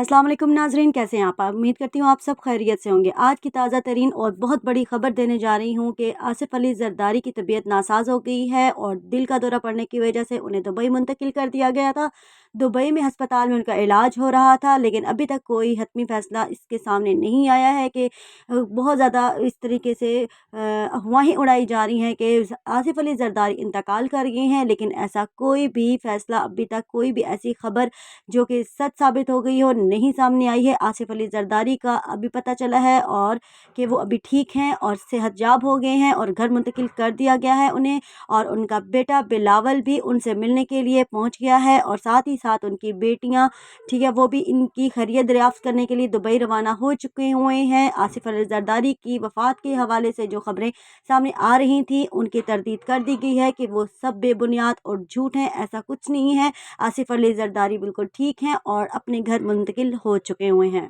अस्सलाम वालेकुम नाज़रीन, कैसे हैं आप? उम्मीद करती हूँ आप सब खैरियत से होंगे। आज की ताज़ा तरीन और बहुत बड़ी ख़बर देने जा रही हूँ कि आसिफ़ अली ज़रदारी की तबीयत नासाज़ हो गई है और दिल का दौरा पड़ने की वजह से उन्हें दुबई मुंतकिल कर दिया गया था। दुबई में अस्पताल में उनका इलाज हो रहा था, लेकिन अभी तक कोई हतमी फ़ैसला इसके सामने नहीं आया है कि बहुत ज़्यादा इस तरीके से अफ़वाहें उड़ाई जा रही हैं कि आसिफ़ अली ज़रदारी इंतकाल कर गए हैं, लेकिन ऐसा कोई भी फ़ैसला अभी तक, कोई भी ऐसी ख़बर जो कि सच साबित हो गई हो नहीं सामने आई है। आसिफ़ अली ज़रदारी का अभी पता चला है और कि वो अभी ठीक हैं और सेहतयाब हो गए हैं और घर मुंतकिल कर दिया गया है उन्हें। और उनका बेटा बिलावल भी उनसे मिलने के लिए पहुंच गया है और साथ ही साथ उनकी बेटियां, ठीक है, वो भी इनकी खैरियत दरियाफ्त करने के लिए दुबई रवाना हो चुके हुए हैं। आसिफ़ अली ज़रदारी की वफ़ात के हवाले से जो ख़बरें सामने आ रही थी उनकी तरदीद कर दी गई है कि वो सब बेबुनियाद और झूठ हैं, ऐसा कुछ नहीं है। आसिफ़ अली ज़रदारी बिल्कुल ठीक हैं और अपने घर मुंतकिल हो चुके हुए हैं।